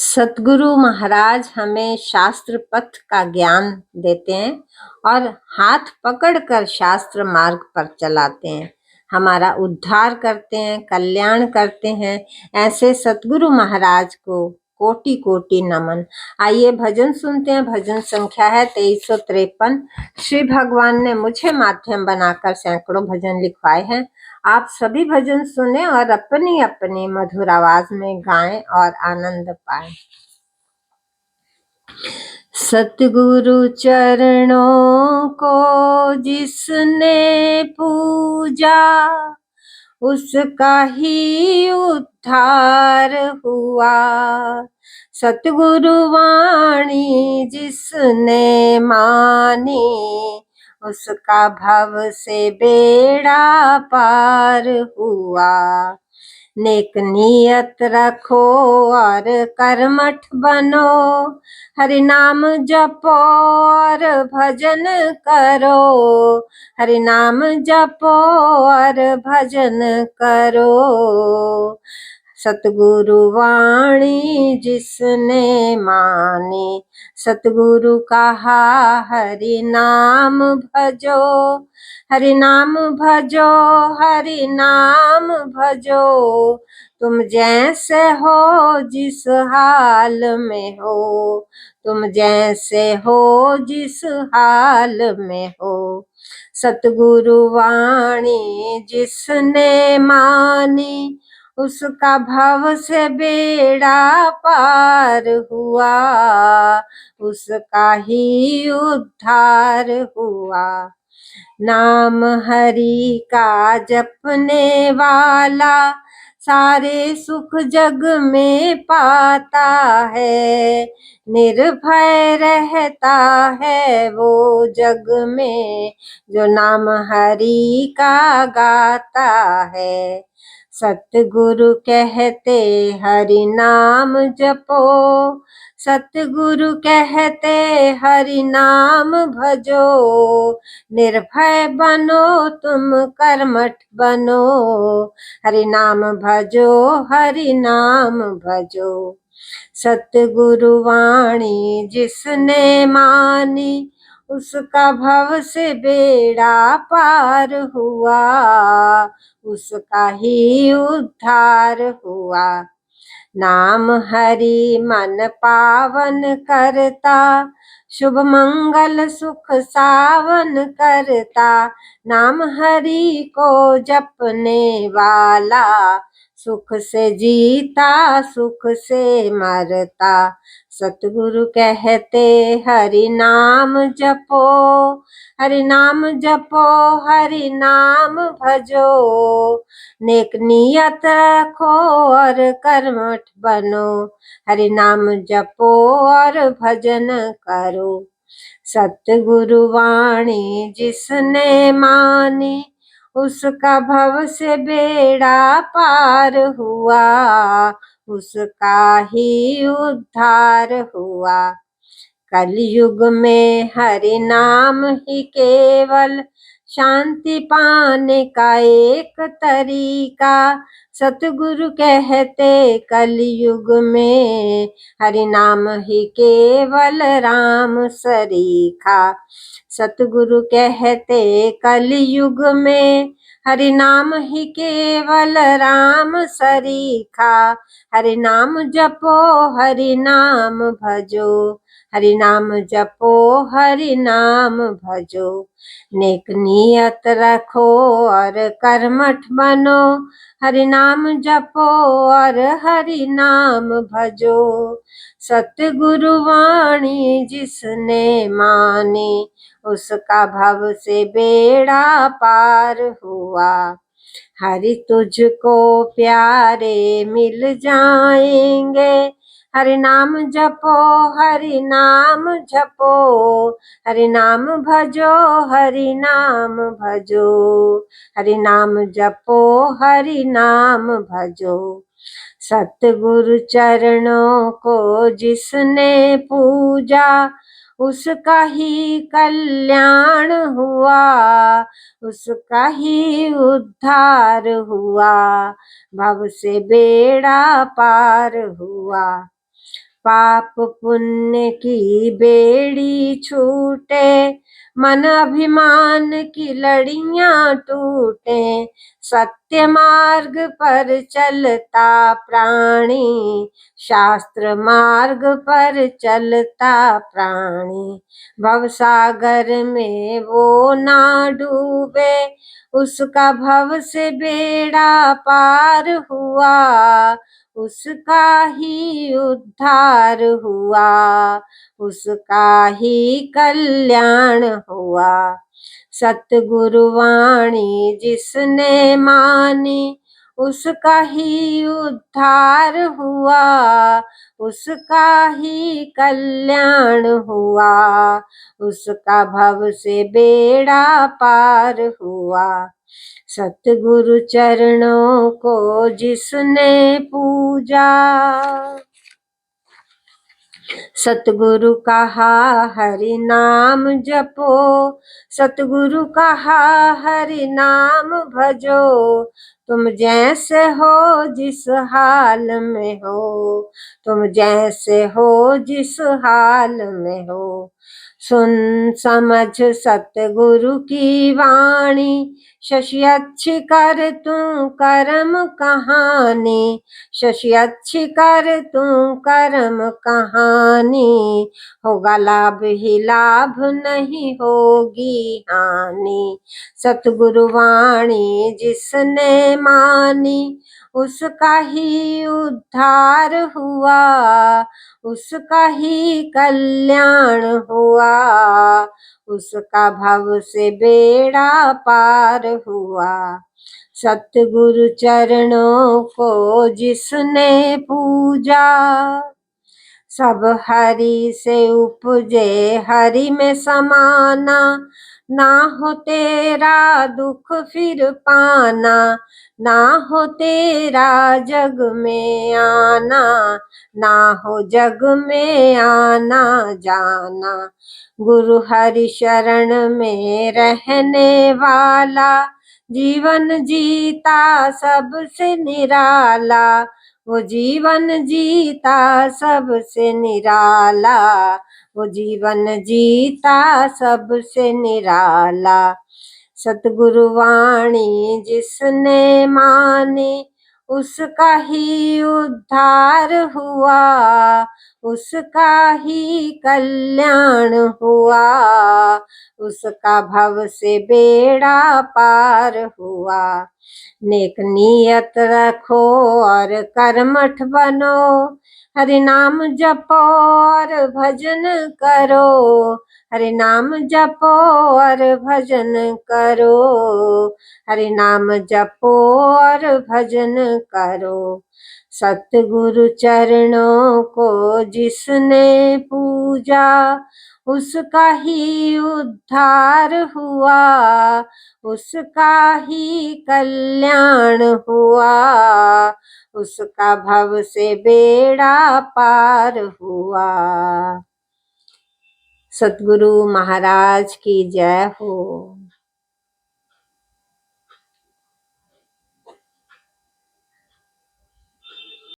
सतगुरु महाराज हमें शास्त्र पथ का ज्ञान देते हैं और हाथ पकड़कर शास्त्र मार्ग पर चलाते हैं, हमारा उद्धार करते हैं, कल्याण करते हैं। ऐसे सतगुरु महाराज को कोटि कोटि नमन। आइए भजन सुनते हैं। भजन संख्या है 2353। श्री भगवान ने मुझे माध्यम बनाकर सैकड़ों भजन लिखवाए हैं। आप सभी भजन सुने और अपनी अपनी मधुर आवाज में गाएं और आनंद पाएं। सतगुरु चरणों को जिसने पूजा उसका ही उद्धार हुआ। सतगुरु वाणी जिसने मानी उसका भव से बेड़ा पार हुआ। नेक नियत रखो और कर्मठ बनो, हरि नाम जपो और भजन करो। हरि नाम जपो और भजन करो। सतगुरु वाणी जिसने मानी सतगुरु कहा हरि नाम भजो। हरि नाम भजो, हरि नाम भजो। तुम जैसे हो जिस हाल में हो, तुम जैसे हो जिस हाल में हो। सतगुरु वाणी जिसने मानी उसका भव से बेड़ा पार हुआ, उसका ही उद्धार हुआ। नाम हरि का जपने वाला सारे सुख जग में पाता है। निर्भय रहता है वो जग में जो नाम हरि का गाता है। सतगुरु कहते हरि नाम जपो, सतगुरु कहते हरि नाम भजो। निर्भय बनो तुम कर्मठ बनो, हरि नाम भजो, हरि नाम भजो। सतगुरु वाणी जिसने मानी उसका भव से बेड़ा पार हुआ, उसका ही उद्धार हुआ। नाम हरि मन पावन करता, शुभ मंगल सुख सावन करता। नाम हरि को जपने वाला सुख से जीता सुख से मरता। सतगुरु कहते हरि नाम जपो, हरि नाम जपो, हरि नाम भजो। नेक नियत रखो और कर्मठ बनो, हरि नाम जपो और भजन करो। सतगुरु वाणी जिसने मानी उसका भव से बेड़ा पार हुआ, उसका ही उद्धार हुआ। कलयुग में हरि नाम ही केवल शांति पाने का एक तरीका। सतगुरु कहते कलयुग में हरि नाम ही केवल राम सरीखा। सतगुरु कहते कलयुग में हरि नाम ही केवल राम सरीखा। हरि नाम जपो हरि नाम भजो, हरि नाम जपो हरि नाम भजो। नेक नियत रखो और कर्मठ बनो, हरि नाम जपो और हरि नाम भजो। सतगुरु वाणी जिसने मानी उसका भव से बेड़ा पार हुआ। हरि तुझको प्यारे मिल जाएंगे, हरि नाम जपो हरि नाम जपो। हरि नाम भजो हरि नाम भजो, हरि नाम जपो हरि नाम भजो। सतगुरु चरणों को जिसने पूजा उसका ही कल्याण हुआ, उसका ही उद्धार हुआ। भव से बेड़ा पार हुआ। पाप पुण्य की बेड़ी छूटे, मन अभिमान की लड़ियां टूटे, सत्य मार्ग पर चलता प्राणी, शास्त्र मार्ग पर चलता प्राणी, भवसागर में वो ना डूबे, उसका भव से बेड़ा पार हुआ, उसका ही उद्धार हुआ, उसका ही कल्याण हुआ। सतगुरु वाणी जिसने मानी, उसका ही उद्धार हुआ, उसका ही कल्याण हुआ, उसका भव से बेड़ा पार हुआ। सतगुरु चरणों को जिसने पूजा, सतगुरु कहा हरि नाम जपो, सतगुरु कहा हरि नाम भजो, तुम जैसे हो जिस हाल में हो, तुम जैसे हो जिस हाल में हो। सुन समझ सतगुरु की वाणी, शशि अच्छी कर तू कर्म कहानी, शशि अच्छी कर तू कर्म कहानी, होगा लाभ ही लाभ नहीं होगी हानि। सतगुरु वाणी जिसने मानी, उसका ही उद्धार हुआ, उसका ही कल्याण हुआ, उसका भव से बेड़ा पार हुआ। सतगुरु चरणों को जिसने पूजा, सब हरि से उपजे हरि में समाना, ना हो तेरा दुख फिर पाना, ना हो तेरा जग में आना, ना हो जग में आना जाना। गुरु हरि शरण में रहने वाला, जीवन जीता सबसे निराला, वो जीवन जीता सबसे निराला, वो जीवन जीता सबसे निराला। सतगुरु वाणी जिसने मानी, उसका ही उद्धार हुआ, उसका ही कल्याण हुआ, उसका भव से बेड़ा पार हुआ। नेक नियत रखो और कर्मठ बनो, हरि नाम जपो और भजन करो, हरि नाम जपो और भजन करो, हरि नाम जपो और भजन करो। सतगुरु चरणों को जिसने पूजा, उसका ही उद्धार हुआ, उसका ही कल्याण हुआ, उसका भव से बेड़ा पार हुआ। सतगुरु महाराज की जय हो।